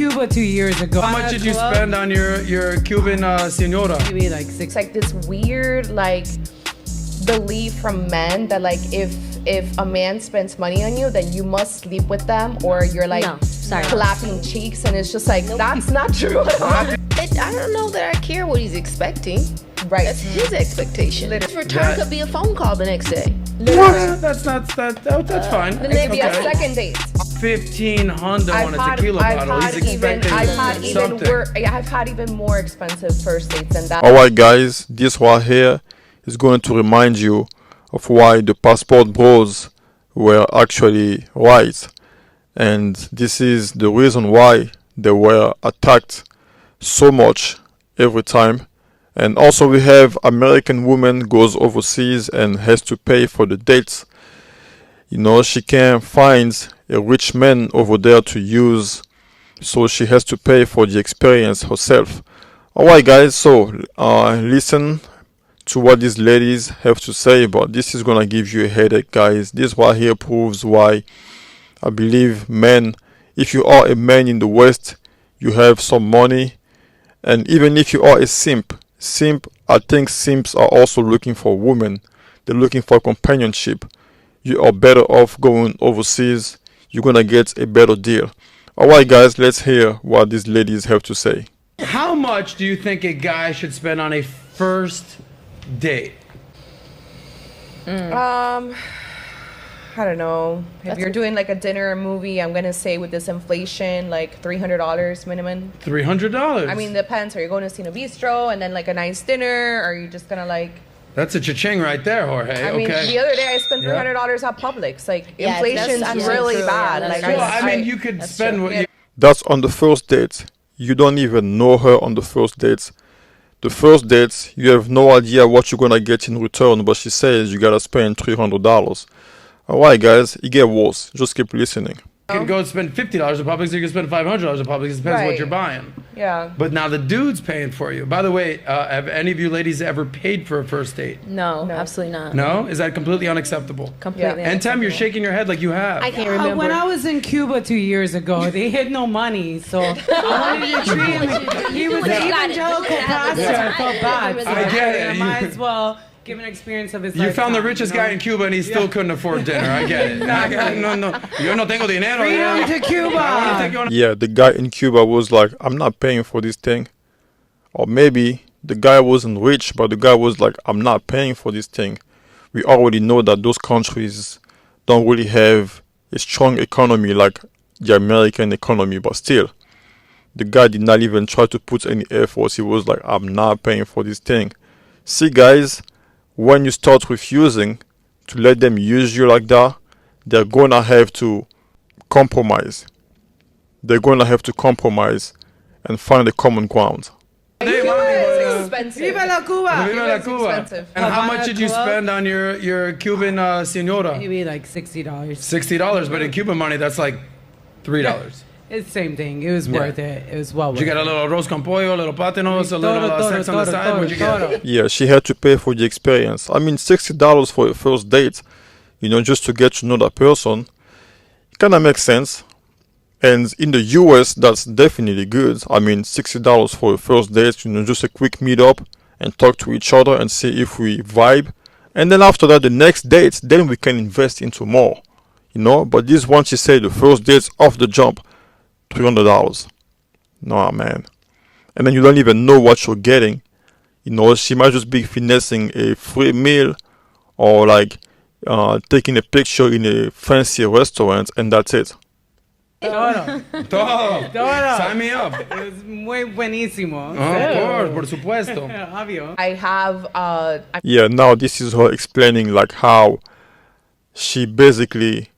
Cuba 2 years ago. How much did you spend on your Cuban senora? Maybe like six. It's like this weird like belief from men that like if a man spends money on you, then you must sleep with them, or you're like clapping cheeks, and it's just like that's not true at all. I don't know that I care what he's expecting. Right. That's his expectation. His return could be a phone call the next day. What? That's fine. Maybe a second date. 1,500 on a tequila bottle. He's expecting something. I've had even more expensive first dates than that. Alright guys, this right here is going to remind you of why the passport bros were actually right. And this is the reason why they were attacked so much every time. And also we have American woman goes overseas and has to pay for the dates. You know, she can't find a rich man over there to use, so she has to pay for the experience herself. Alright guys, so listen to what these ladies have to say, but this is gonna give you a headache, guys. This right here proves why I believe men, if you are a man in the West, you have some money, and even if you are a simp, I think simps are also looking for women. They're looking for companionship. You are better off going overseas. You're gonna get a better deal. Alright guys, let's hear what these ladies have to say. How much do you think a guy should spend on a first date? I don't know. If you're doing like a dinner or movie, I'm gonna say with this inflation, like $300 minimum. $300. I mean, depends. Are you going to see a bistro and then like a nice dinner? Or are you just gonna like? That's a cha-ching right there, Jorge. I mean, the other day I spent $300 at Publix. Like inflation's really bad. Like, well, I mean, you could spend what you. That's on the first date. You don't even know her on the first dates. The first dates, you have no idea what you're gonna get in return, but she says you gotta spend $300. Alright guys, it gets worse. Just keep listening. You can go spend $50 at Publix, or you can spend $500 at Publix. It depends what you're buying. Yeah. But now the dude's paying for you. By the way, have any of you ladies ever paid for a first date? No, absolutely not. No? Is that completely unexceptable? Completely. And Tem, you're shaking your head like you have. I can't remember. When I was in Cuba 2 years ago, they had no money, so I wanted to treat him. He was an evangelical pastor. I felt bad. So I get it. I might as well give an experience of his You found the lifetime, richest guy in Cuba and he still couldn't afford dinner. I get it. No. Yo no tengo dinero. Freedom to Cuba. Yeah, the guy in Cuba was like, I'm not paying for this thing. Or maybe the guy wasn't rich, but the guy was like, I'm not paying for this thing. We already know that those countries don't really have a strong economy like the American economy, but still, the guy did not even try to put any effort. He was like, I'm not paying for this thing. See guys, when you start refusing to let them use you like that, they're gonna have to compromise. They're gonna have to compromise and find a common ground. Cuba is expensive. Viva la Cuba. Viva la Cuba. And how much did you spend on your Cuban senora? Maybe like $60. $60, but in Cuban money, that's like $3. It's the same thing. It was worth it. It was well worth it. Did you get a little arroz con pollo, a little patanos, a little sex on the side? What'd you get? Yeah, she had to pay for the experience. I mean, $60 for a first date, you know, just to get to know that person, it kind of makes sense. And in the US, that's definitely good. I mean, $60 for a first date, you know, just a quick meet up and talk to each other and see if we vibe. And then after that, the next date, then we can invest into more, you know. But this one, she said, the first date's off the jump. $300. No, man. And then you don't even know what you're getting. You know, she might just be finessing a free meal or like taking a picture in a fancy restaurant, and that's it. Todo. Sign me up. It was muy buenísimo. Of course, por supuesto. Obvio. I have Yeah, now this is her explaining like how she basically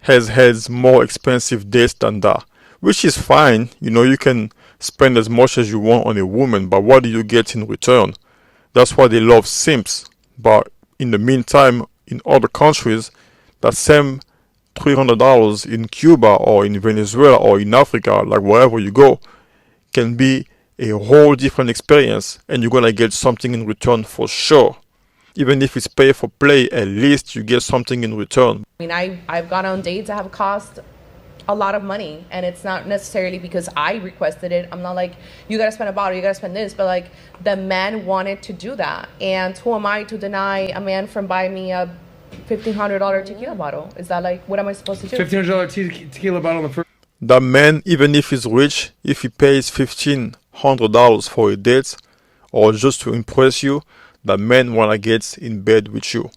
has had more expensive dates than that. Which is fine, you know, you can spend as much as you want on a woman, but what do you get in return? That's why they love simps. But in the meantime, in other countries, that same $300 in Cuba or in Venezuela or in Africa, like wherever you go, can be a whole different experience, and you're gonna get something in return for sure. Even if it's pay for play, at least you get something in return. I mean, I've gone on dates that have cost a lot of money, and it's not necessarily because I requested it. I'm not like, you gotta spend a bottle, you gotta spend this, but like the man wanted to do that, and who am I to deny a man from buying me a $1,500 tequila bottle? Is that like, what am I supposed to do? $1,500 tequila bottle on the first. That man, even if he's rich, if he pays $1,500 for a date or just to impress you, that man wanna get in bed with you.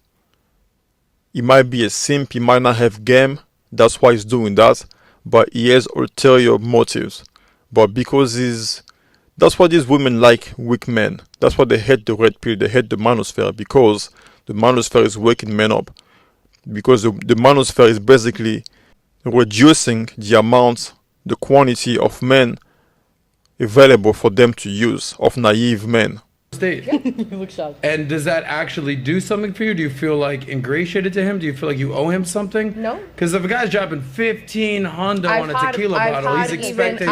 He might be a simp, he might not have game, that's why he's doing that, but he has ulterior motives. But because that's why these women like weak men. That's why they hate the red pill, they hate the manosphere, because the manosphere is waking men up. Because the manosphere is basically reducing the amount, the quantity of men available for them to use, of naive men. Date. You look shocked. And does that actually do something for you? Do you feel like ingratiated to him? Do you feel like you owe him something? No. Because if a guy's dropping $1,500 on a tequila bottle, he's expecting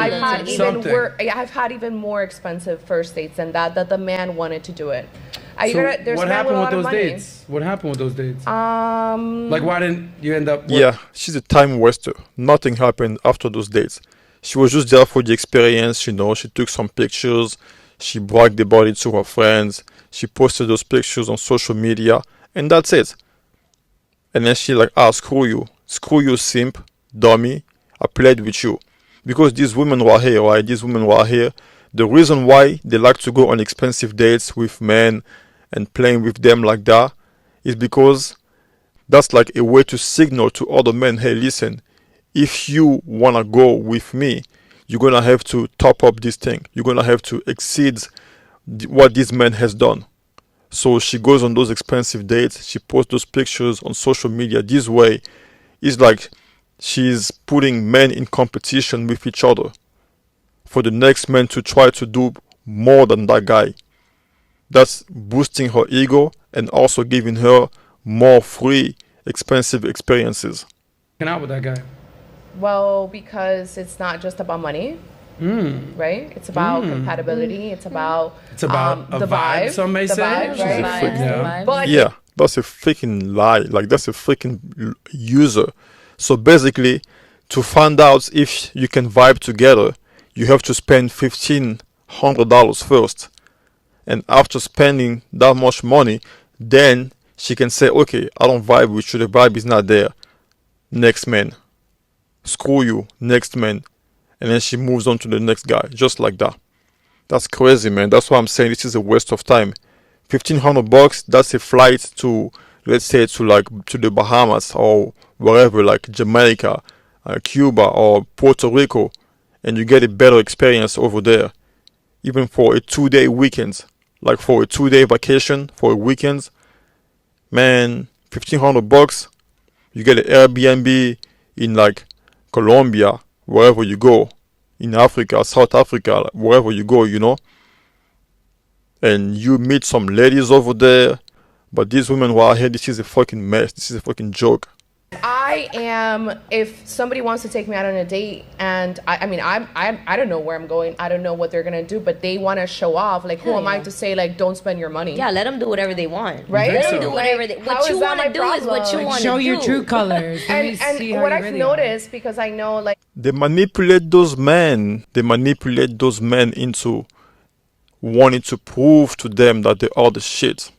something. I've had even more expensive first dates than that the man wanted to do it. What happened with those dates? What happened with those dates? Like, why didn't you end up? Yeah, she's a time waster. Nothing happened after those dates. She was just there for the experience, you know. She took some pictures. She bragged about it to her friends. She posted those pictures on social media, and that's it. And then she like, screw you, simp, dummy. I played with you, because these women were here, right? These women were here. The reason why they like to go on expensive dates with men and playing with them like that is because that's like a way to signal to other men, hey, listen, if you wanna go with me, you're gonna have to top up this thing. You're gonna have to exceed what this man has done. So she goes on those expensive dates. She posts those pictures on social media. This way, it's like she's putting men in competition with each other for the next man to try to do more than that guy. That's boosting her ego and also giving her more free, expensive experiences. Hanging out with that guy. Well, because it's not just about money, right? It's about compatibility. It's about a the vibe. Some may say. Vibe, right? Yeah. But Yeah, that's a freaking lie. Like, that's a freaking user. So basically, to find out if you can vibe together, you have to spend $1,500 first. And after spending that much money, then she can say, okay, I don't vibe with you. The vibe is not there. Next man. Screw you. Next man. And then she moves on to the next guy. Just like that. That's crazy, man. That's why I'm saying this is a waste of time. $1,500, that's a flight to, let's say, to the Bahamas or wherever, like Jamaica, Cuba or Puerto Rico, and you get a better experience over there. Even for a 2-day weekend, like for a 2-day vacation for a weekend, man, $1,500, you get an Airbnb in like Colombia, wherever you go, in Africa, South Africa, wherever you go, you know. And you meet some ladies over there, but these women who are here, this is a fucking mess. This is a fucking joke. if somebody wants to take me out on a date, and I don't know where I'm going, I don't know what they're gonna do, but they want to show off. Like, who am I to say, like, don't spend your money? Yeah, let them do whatever they want. Right? Let them do whatever they. What you want to do is what you want to do. Show your true colors. And what I've noticed, because I know, like, they manipulate those men. They manipulate those men into wanting to prove to them that they are the shit.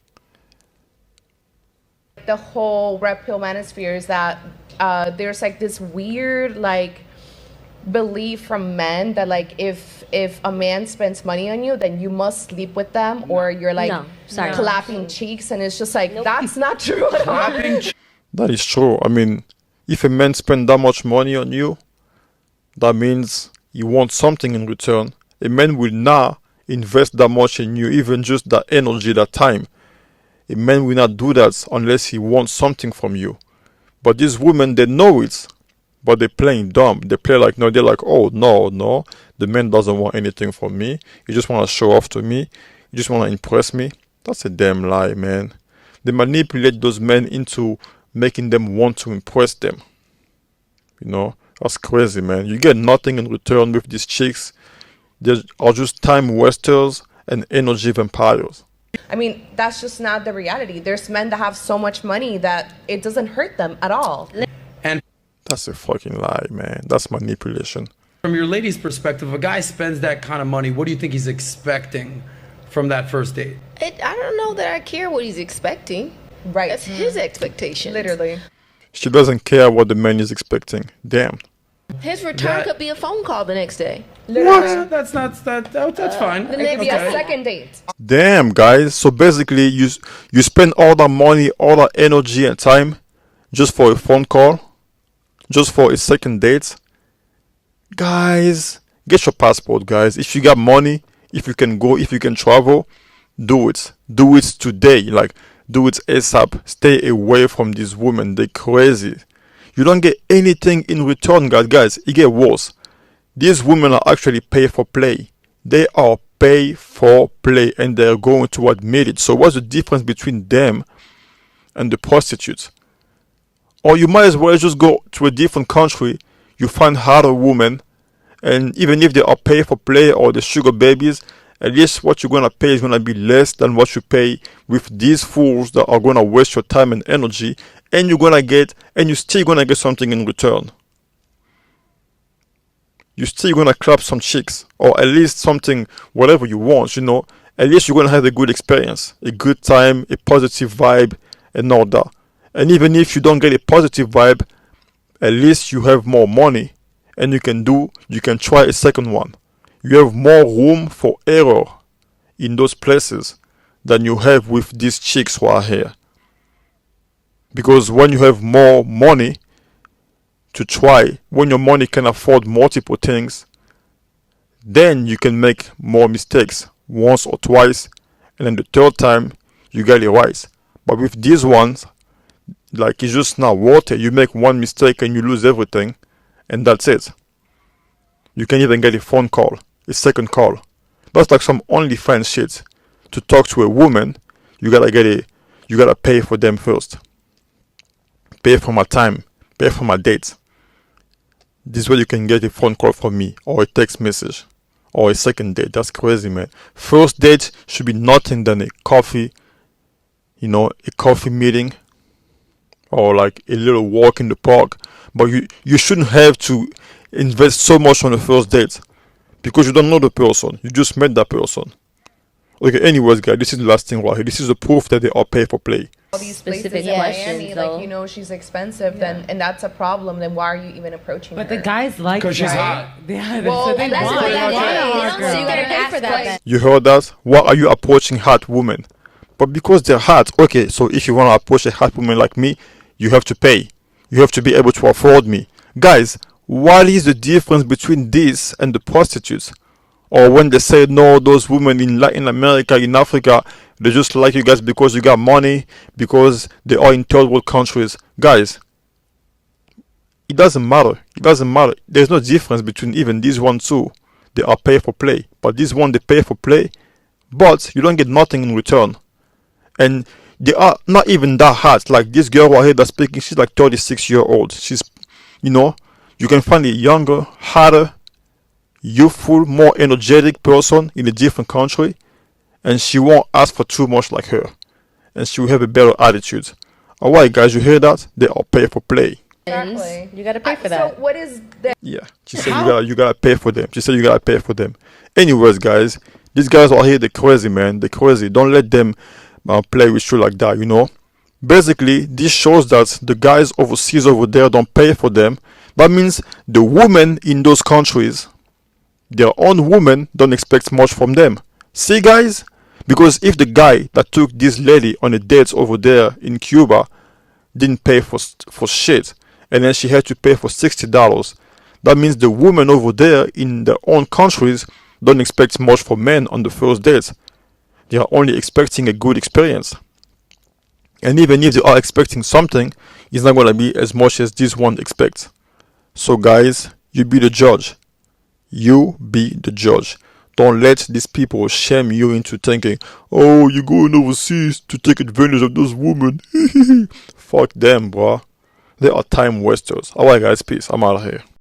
the whole Redpill manosphere is that there's like this weird like belief from men that like if a man spends money on you, then you must sleep with them, or you're like clapping cheeks, and it's just like that's not true at all. That is true. I mean, if a man spends that much money on you, that means you want something in return. A man will not invest that much in you, even just that energy, that time. A man will not do that unless he wants something from you. But these women, they know it, but they're playing dumb. They play like, no, they're like, oh, no, the man doesn't want anything from me. He just want to show off to me. He just want to impress me. That's a damn lie, man. They manipulate those men into making them want to impress them. You know, that's crazy, man. You get nothing in return with these chicks. They are just time wasters and energy vampires. I mean, that's just not the reality. There's men that have so much money that it doesn't hurt them at all. That's a fucking lie, man. That's manipulation. From your lady's perspective, if a guy spends that kind of money, what do you think he's expecting from that first date? I don't know that I care what he's expecting. Right. That's his expectation. Literally. She doesn't care what the man is expecting. Damn. His return could be a phone call the next day. What? That's not that's fine. Maybe a second date. Damn, guys. So basically, you spend all that money, all that energy and time just for a phone call, just for a second date. Guys, get your passport, guys. If you got money, if you can go, if you can travel, do it. Do it today. Like, do it ASAP. Stay away from these women. They're crazy. You don't get anything in return, guys. It get worse. These women are actually pay for play. They are pay for play, and they're going to admit it. So what's the difference between them and the prostitutes? Or you might as well just go to a different country. You find harder women, and even if they are pay for play or the sugar babies, at least what you're gonna pay is gonna be less than what you pay with these fools that are gonna waste your time and energy, and you're still gonna get something in return. You're still gonna clap some chicks, or at least something, whatever you want, you know. At least you're gonna have a good experience, a good time, a positive vibe, and all that. And even if you don't get a positive vibe, at least you have more money, and you can try a second one. You have more room for error in those places than you have with these chicks who are here. Because when you have more money to try, when your money can afford multiple things, then you can make more mistakes once or twice, and then the third time you get it right. But with these ones, like, it's just not worth it. You make one mistake and you lose everything, and that's it. You can't even get a phone call, a second call. That's like some OnlyFans shit. To talk to a woman, you gotta pay for them first. Pay for my time, pay for my dates. This way you can get a phone call from me, or a text message, or a second date. That's crazy, man. First date should be nothing than a coffee, a coffee meeting, or like a little walk in the park. But you shouldn't have to invest so much on the first date, because you don't know the person. You just met that person. Okay, anyways, guys, this is the last thing right here. This is the proof that they are pay for play. All these places Specific in questions, Miami, though. like, she's expensive, then, and that's a problem. Then why are you even approaching her? But the guys like Because she's that. hot. Yeah, Well, so they and that's want what it. that They want is. a hot So you girl. gotta pay for that then. You heard that? Why are you approaching hot women? But because they're hot, okay, so if you want to approach a hot woman like me, you have to pay. You have to be able to afford me. Guys, what is the difference between this and the prostitutes? Or when they say, no, those women in Latin America, in Africa, they just like you guys because you got money, because they are in third world countries. Guys, it doesn't matter. It doesn't matter. There's no difference between even these ones too. They are pay for play. But this one, they pay for play, but you don't get nothing in return. And they are not even that hot. Like this girl right here that's speaking, she's like 36-year old. She's, you can find a younger, hotter, youthful, more energetic person in a different country, and she won't ask for too much like her, and she will have a better attitude. Alright, guys, you hear that? They are pay for play. Exactly. You gotta pay for that. So what is the Yeah, she said you gotta pay for them. She said you gotta pay for them. Anyways, guys, these guys are here. They're crazy, man. They're crazy. Don't let them play with you like that. Basically, this shows that the guys overseas over there don't pay for them. That means the women in those countries, their own women, don't expect much from them. See, guys? Because if the guy that took this lady on a date over there in Cuba didn't pay for shit, and then she had to pay for $60, that means the women over there in their own countries don't expect much from men on the first date. They are only expecting a good experience. And even if they are expecting something, it's not going to be as much as this one expects. So guys, you be the judge. You be the judge. Don't let these people shame you into thinking, oh, you're going overseas to take advantage of those women. Fuck them, bruh. They are time wasters. Alright guys, peace. I'm out of here.